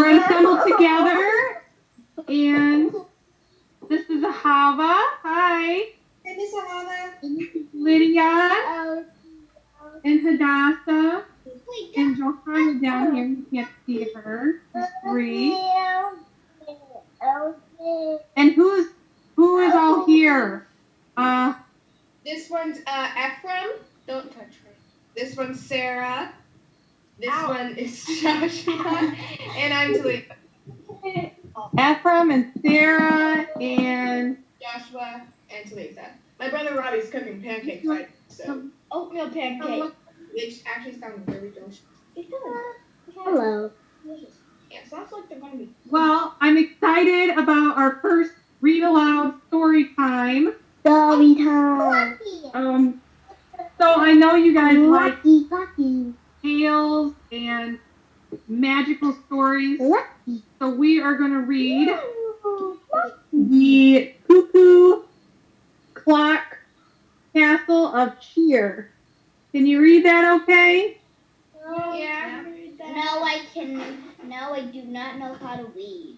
We're assembled together, and this is Ahava. Hi. Hey, Miss Ahava. Lydia and Hadassah and Johanna down here. You can't see her. There's three. And who is all here? This one's Ephraim. Don't touch her. This one's Sarah. This one is Joshua. And I'm Talita. Ephraim and Sarah and Joshua and Talita. My brother Robbie's cooking pancakes right so Oatmeal pancake. Which actually sounds very delicious. It does. Hello. Delicious. Yeah, sounds like they're gonna be. Well, I'm excited about our first read aloud story time. Story time. So I know you guys like tales and magical stories. So we are going to read the Cuckoo Clock Castle of Cheer. Can you read that okay? Yeah. No, I can. No, I do not know how to read.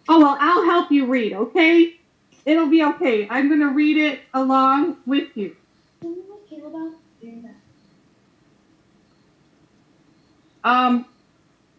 Oh, well, I'll help you read, okay? It'll be okay. I'm going to read it along with you.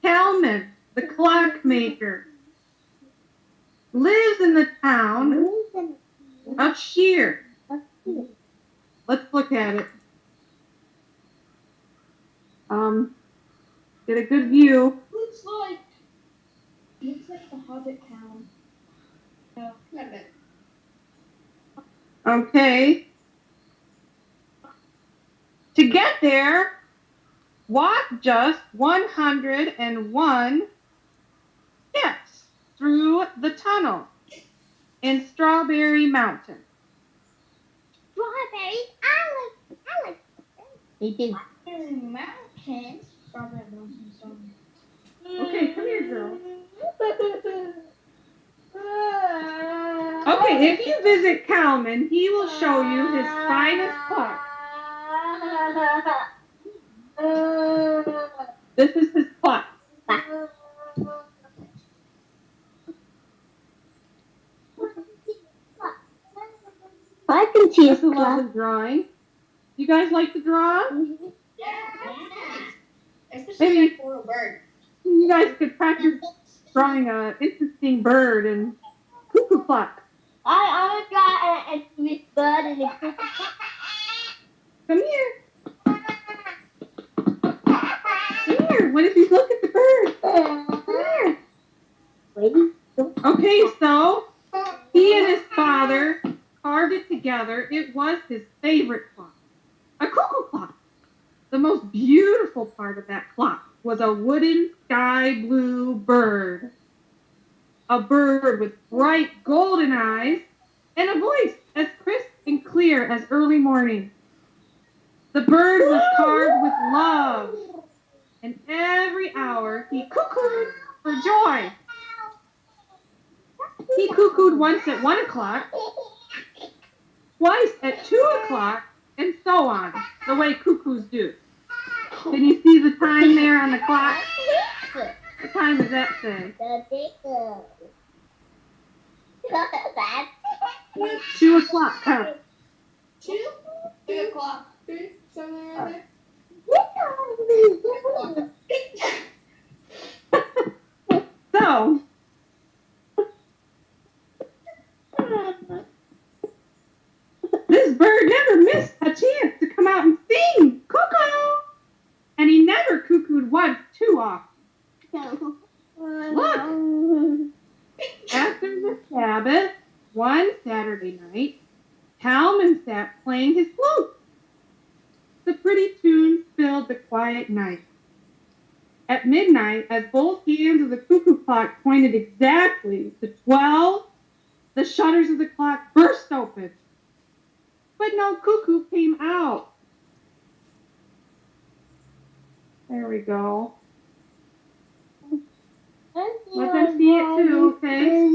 Talman, the clockmaker, lives in the town of Sheer. Let's look at it. Get a good view. Looks like the Hobbit town. No, not a bit. Okay. To get there, walk just 101 steps through the tunnel in Strawberry Mountain. Strawberries? I like they do. Mountains. Strawberry mountains. Okay, come here, girl. Okay, if you visit Kalman, he will show you his finest clock. This is his clock. I can see This is a lovely drawing. You guys like to draw? Yeah. Especially for a bird. You guys could practice drawing an interesting bird and cuckoo clock. I got a sweet bird and a cuckoo clock. Come here. Come here. What if you look at the bird? Come here. Okay, so he and his father carved it together. It was his favorite clock. A cuckoo clock. The most beautiful part of that clock was a wooden sky blue bird. A bird with bright golden eyes and a voice as crisp and clear as early morning. The bird was carved with love, and every hour he cuckooed for joy. He cuckooed once at 1 o'clock, twice at 2 o'clock, and so on, the way cuckoos do. Can you see the time there on the clock? What time does that say? 2 o'clock, huh? 2? 3 o'clock. 3? Somewhere around there? So, this bird never missed a chance to come out and sing, cuckoo! And he never cuckooed once too often. Look! After the Sabbath, one Saturday night, Talman sat playing his flute. The pretty tunes filled the quiet night. At midnight, as both hands of the cuckoo clock pointed exactly to 12, the shutters of the clock burst open. But no cuckoo came out. There we go. Let them see it too, okay?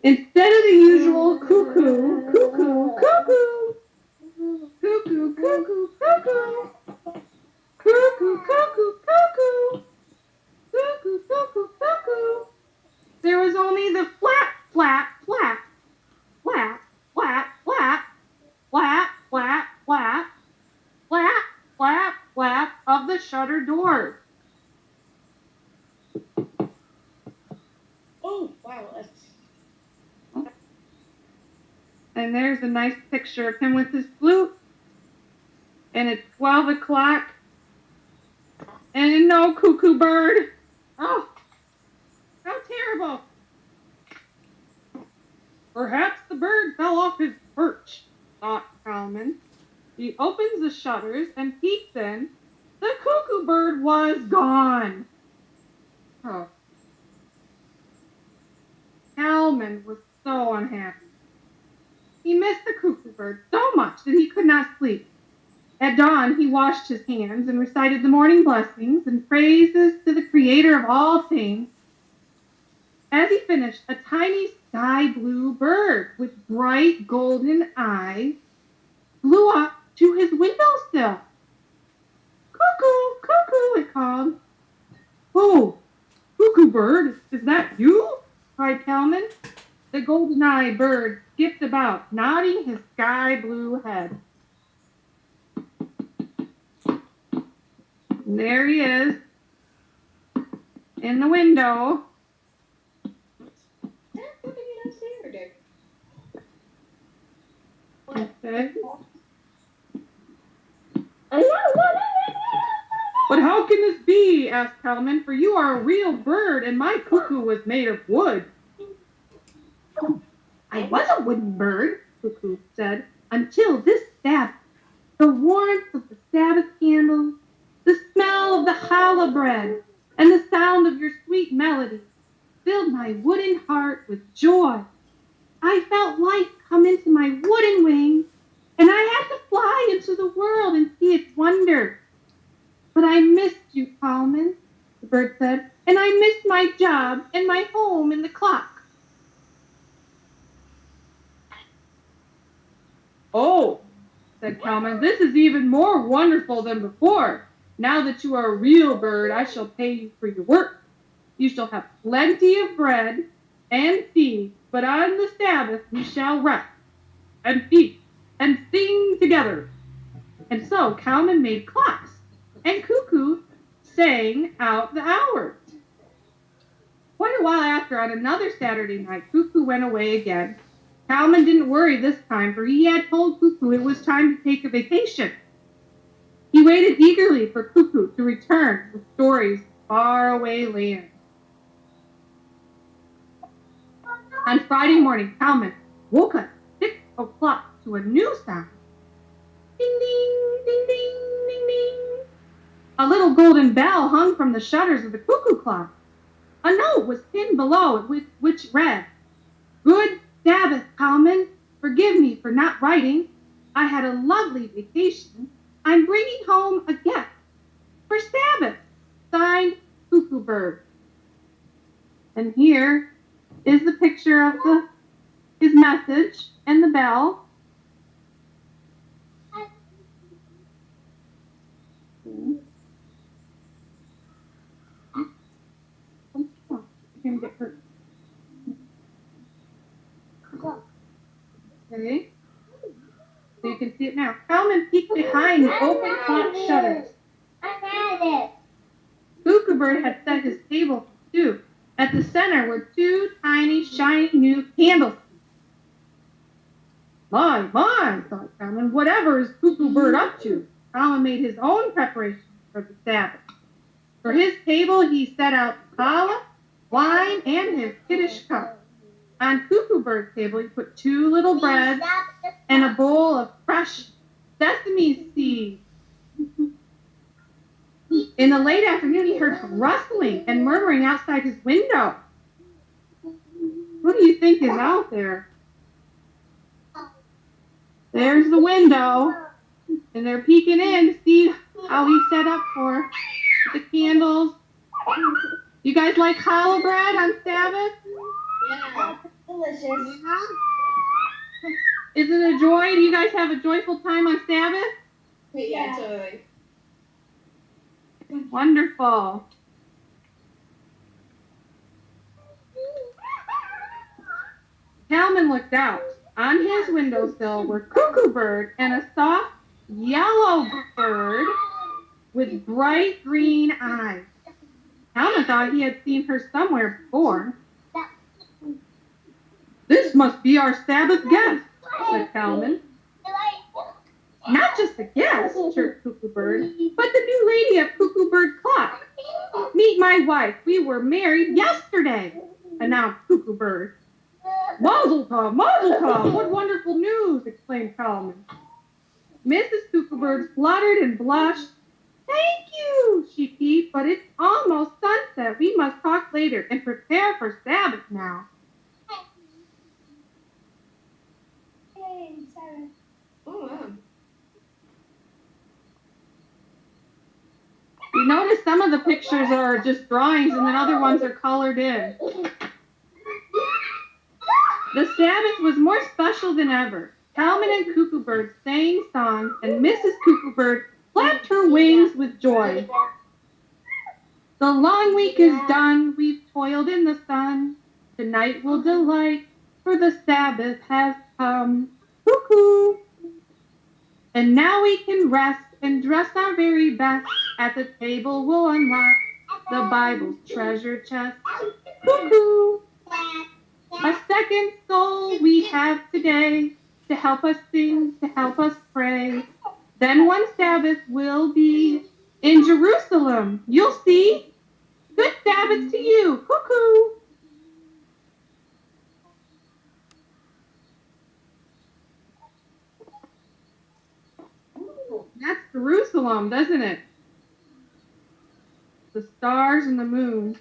Instead of the usual cuckoo, cuckoo, cuckoo, cuckoo, cuckoo, cuckoo, the shutter doors. Oh, wow. And there's a nice picture of him with his flute. And it's 12 o'clock. And no cuckoo bird. Oh, how terrible. Perhaps the bird fell off his perch, thought Kalman. He opens the shutters and peeks in. The cuckoo bird was gone. Oh. Kalman was so unhappy. He missed the cuckoo bird so much that he could not sleep. At dawn, he washed his hands and recited the morning blessings and praises to the Creator of all things. As he finished, a tiny sky blue bird with bright golden eyes flew up to his windowsill. Cuckoo, cuckoo, it called. Oh, cuckoo bird, is that you? Cried Kalman. The golden-eyed bird skipped about, nodding his sky blue head. And there he is, in the window. Okay. But how can this be? Asked Kalman, for you are a real bird and my cuckoo was made of wood. I was a wooden bird, Cuckoo said, until this Sabbath. The warmth of the Sabbath candles, the smell of the challah bread, and the sound of your sweet melody filled my wooden heart with joy. I felt life come into my wooden wings, and I had to fly into the world and see its wonder. But I missed you, Kalman, the bird said, and I missed my job and my home in the clock. Oh, said Kalman, this is even more wonderful than before. Now that you are a real bird, I shall pay you for your work. You shall have plenty of bread and seed, but on the Sabbath we shall rest and feast and sing together. And so Kalman made clocks, and Cuckoo sang out the hours. Quite a while after, on another Saturday night, Cuckoo went away again. Kalman didn't worry this time, for he had told Cuckoo it was time to take a vacation. He waited eagerly for Cuckoo to return with stories of faraway lands. On Friday morning, Kalman woke up 6 o'clock to a new sound. Ding, ding, ding, ding, ding, ding. A little golden bell hung from the shutters of the cuckoo clock. A note was pinned below it which read, Good Sabbath, Kalman. Forgive me for not writing. I had a lovely vacation. I'm bringing home a gift for Sabbath. Signed, Cuckoo Bird. And here is the picture of his message and the bell. Get hurt. Okay. So you can see it now. Kalman peeked behind the open clock shutters. I had it. Cuckoo Bird had set his table for two. At the center were two tiny, shiny new candlesticks. My, thought Kalman, whatever is Cuckoo Bird up to? Kalman made his own preparations for the Sabbath. For his table, he set out challah, wine, and his kiddush cup. On Cuckoo Bird's table, he put two little breads and a bowl of fresh sesame seeds. In the late afternoon, he heard rustling and murmuring outside his window. What do you think is out there? There's the window, and they're peeking in to see how he's set up for the candles. You guys like challah bread on Sabbath? Yeah. Delicious. Is it a joy? Do you guys have a joyful time on Sabbath? Yeah, totally. Wonderful. Kalman looked out. On his windowsill were Cuckoo Bird and a soft yellow bird with with bright green eyes. Calvin thought he had seen her somewhere before. This must be our Sabbath guest, said Calvin. Not just a guest, chirped Cuckoo Bird, but the new lady of Cuckoo Bird Clock. Meet my wife. We were married yesterday, announced Cuckoo Bird. Mazel tov, mazel tov, what wonderful news, exclaimed Calvin. Mrs. Cuckoo Bird fluttered and blushed. Thank you, she peeped, but it's almost sunset. We must talk later and prepare for Sabbath now. Oh, wow. You notice some of the pictures are just drawings and then other ones are colored in. The Sabbath was more special than ever. Calvin and Cuckoo Bird sang songs, and Mrs. Cuckoo Bird flapped her wings with joy. The long week is done, we've toiled in the sun. Tonight we'll delight, for the Sabbath has come. Cuckoo! And now we can rest and dress our very best. At the table we'll unlock the Bible's treasure chest. Cuckoo! A second soul we have today to help us sing, to help us pray. Then one Sabbath will be in Jerusalem. You'll see. Good Sabbath to you. Cuckoo! That's Jerusalem, doesn't it? The stars and the moon.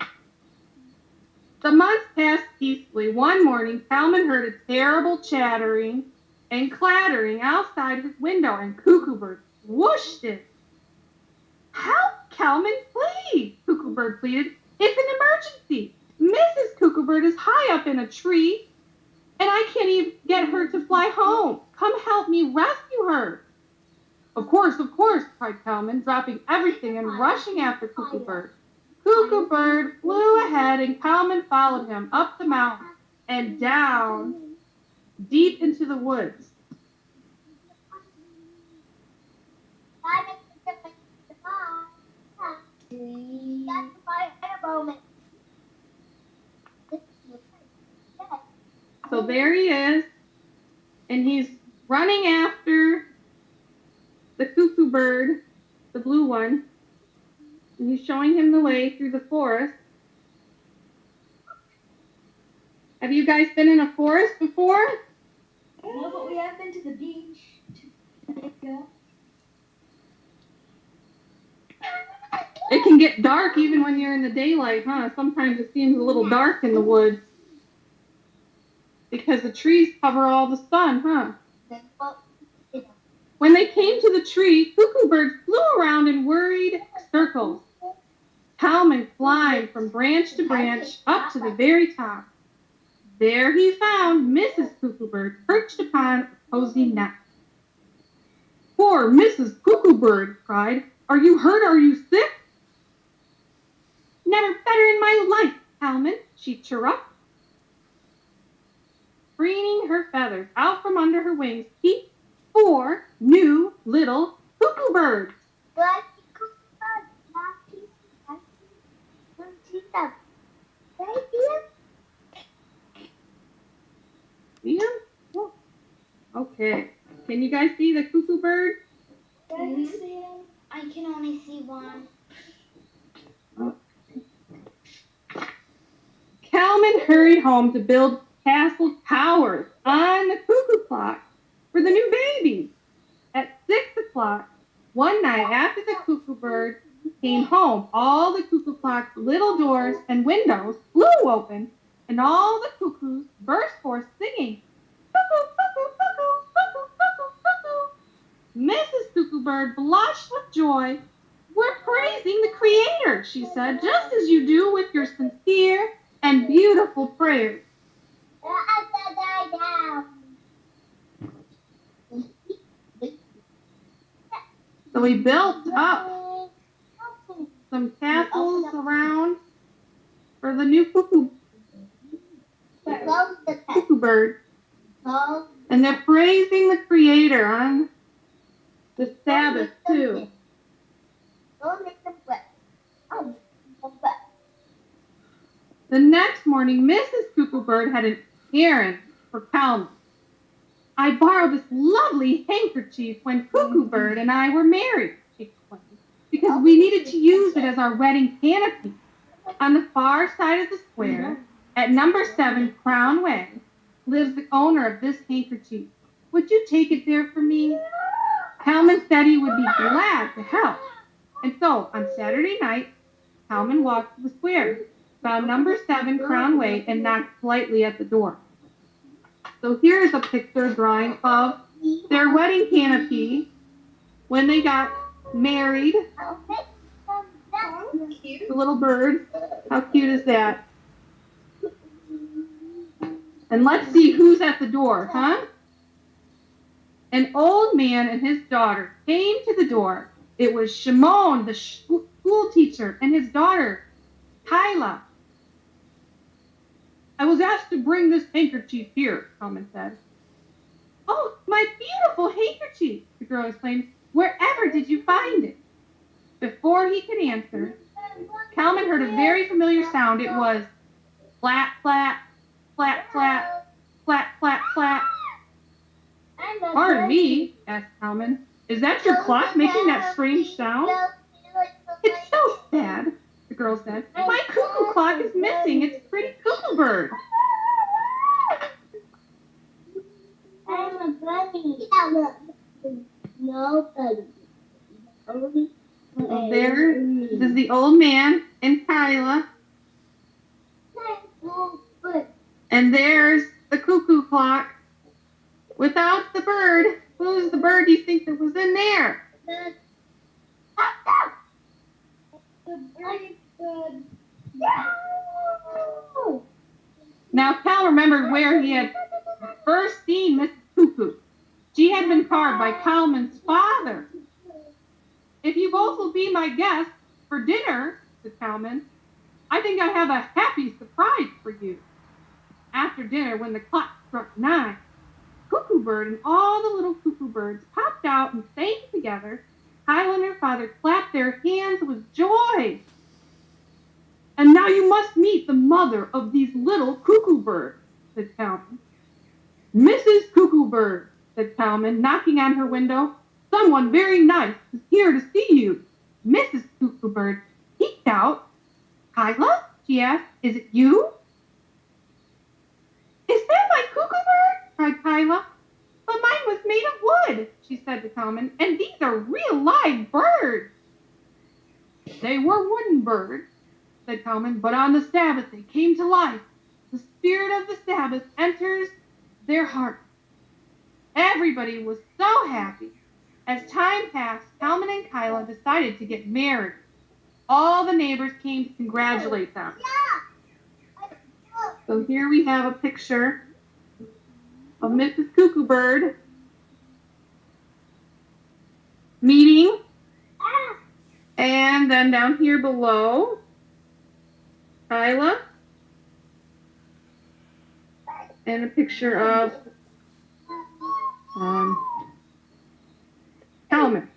The months passed peacefully. One morning, Calvin heard a terrible chattering and clattering outside his window, and Cuckoo Bird whooshed it. Help, Calvin, please, Cuckoo Bird pleaded. It's an emergency. Mrs. Cuckoo Bird is high up in a tree, and I can't even get her to fly home. Come help me rescue her. Of course, cried Calvin, dropping everything and rushing after Cuckoo Bird. Cuckoo Bird flew ahead, and Calvin followed him up the mountain and down deep into the woods. So there he is, and he's running after the Cuckoo Bird, the blue one, and he's showing him the way through the forest. Have you guys been in a forest before? No, but we have been to the beach. It can get dark even when you're in the daylight, huh? Sometimes it seems a little dark in the woods because the trees cover all the sun, huh? When they came to the tree, Cuckoo Bird flew around in worried circles. Calvin climbed from branch to branch up to the very top. There he found Mrs. Cuckoo Bird perched upon a cozy nest. Poor Mrs. Cuckoo Bird cried, "Are you hurt? Are you sick?" "Never better in my life, Calvin," she chirruped. Preening her feathers out from under her wings peeped 4 new little Cuckoo Birds. See him? Oh. Okay. Can you guys see the Cuckoo Bird? I can only see one. Calvin hurried home to build castle towers on the cuckoo clock for the new baby. At 6 o'clock, one night after the Cuckoo Bird came home, all the cuckoo clock's little doors and windows flew open, and all the cuckoos burst forth singing, "Cuckoo, cuckoo, cuckoo, cuckoo, cuckoo, cuckoo." Mrs. Cuckoo Bird blushed with joy. "We're praising the Creator," she said, "just as you do with your sincere and beautiful prayers." So we built up some castles around for the new Cuckoo Bird. And they're praising the Creator on the Sabbath too. The next morning, Mrs. Cuckoo Bird had an errand for Kalman. I borrowed this lovely handkerchief when Cuckoo Bird and I were married, she explained, because we needed to use it as our wedding canopy. On the far side of the square, at number 7 Crown Way, lives the owner of this handkerchief. Would you take it there for me? Kalman said he would be glad to help. And so, on Saturday night, Kalman walked to the square, found number 7 Crown Way, and knocked politely at the door. So here is a picture drawing of their wedding canopy when they got married. Cute. The little bird. How cute is that? And let's see who's at the door, huh? An old man and his daughter came to the door. It was Shimon, the school teacher, and his daughter, Kyla. I was asked to bring this handkerchief here, Kalman said. Oh, my beautiful handkerchief, the girl exclaimed. Wherever did you find it? Before he could answer, Kalman heard a very familiar sound. It was flap, flap, flap, flap, flap, flap, flap. Pardon me, asked Kalman. Is that your clock making that strange sound? It's so sad, the girl said. My cuckoo clock is missing its pretty cuckoo bird. I'm a bunny. No bunny. Well, there is the old man and Kyla. And there's the cuckoo clock without the bird. Who's the bird you think that was in there? Now Cal remembered where he had first seen Mrs. Cuckoo. She had been carved by Kalman's father. If you both will be my guests for dinner, said Kalman, I think I have a happy surprise for you. After dinner, when the clock struck 9, Cuckoo Bird and all the little cuckoo birds popped out and sang together. Kyla and her father clapped their hands with joy. And now you must meet the mother of these little cuckoo birds, said Kalman. Mrs. Cuckoo Bird, said Kalman, knocking on her window. Someone very nice is here to see you. Mrs. Cuckoo Bird peeked out. Kyla, she asked, is it you? Is that my cuckoo bird? Cried Kyla. But mine was made of wood, she said to Kalman, and these are real live birds. They were wooden birds, said Kalman, but on the Sabbath they came to life. The spirit of the Sabbath enters their heart. Everybody was so happy. As time passed, Kalman and Kyla decided to get married. All the neighbors came to congratulate them. So here we have a picture of Mrs. Cuckoo Bird meeting. And then down here below, Kyla. And a picture of Kalman.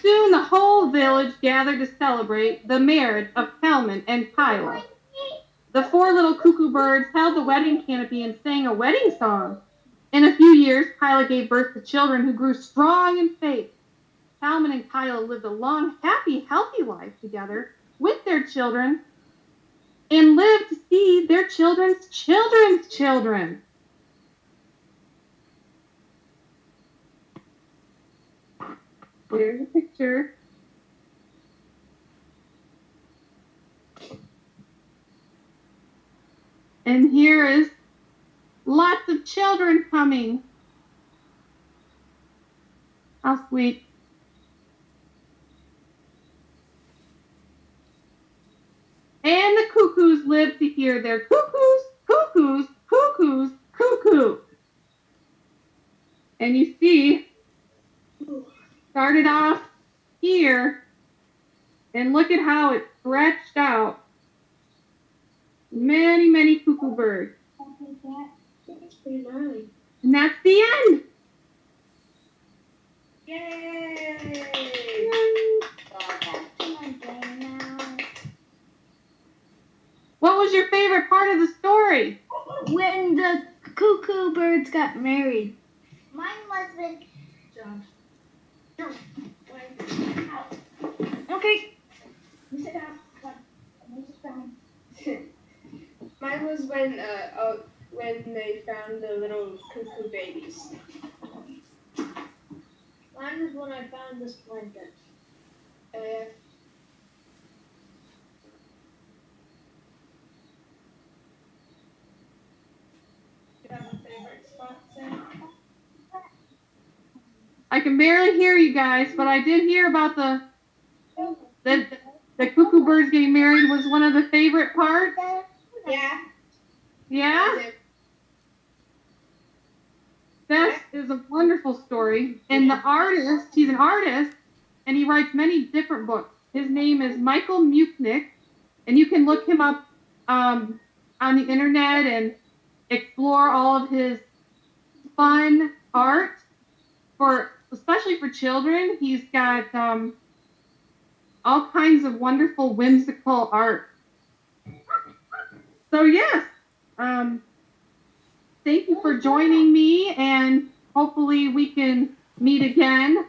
Soon the whole village gathered to celebrate the marriage of Kalman and Kyla. The 4 little cuckoo birds held the wedding canopy and sang a wedding song. In a few years, Kyla gave birth to children who grew strong in faith. Kalman and Kyla lived a long, happy, healthy life together with their children and lived to see their children's children's children. There's a picture. And here is lots of children coming. How sweet. And the cuckoos live to hear their cuckoos, cuckoos, cuckoos, cuckoo. And you see, started off here, and look at how it stretched out. Many, many cuckoo birds. That's pretty nice. And that's the end. Yay! Yay. got married? Mine was with John. Okay. You sit down. Come on. Mine was when they found the little cuckoo babies. Mine was when I found this blanket. You have a favorite spot, Sam? I can barely hear you guys, but I did hear about the cuckoo birds getting married was one of the favorite parts. Yeah. Yeah? That is a wonderful story. And the artist, he's an artist, and he writes many different books. His name is Michael Muchnick, and you can look him up on the internet and explore all of his fun art especially for children. He's got all kinds of wonderful, whimsical art. So yes, thank you for joining me, and hopefully we can meet again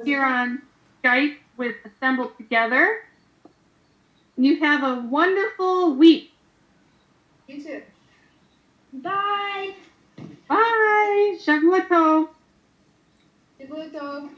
here on Skype with Assembled Together. You have a wonderful week. You too. Bye. Bye. Shavuot tov. Shavuot tov.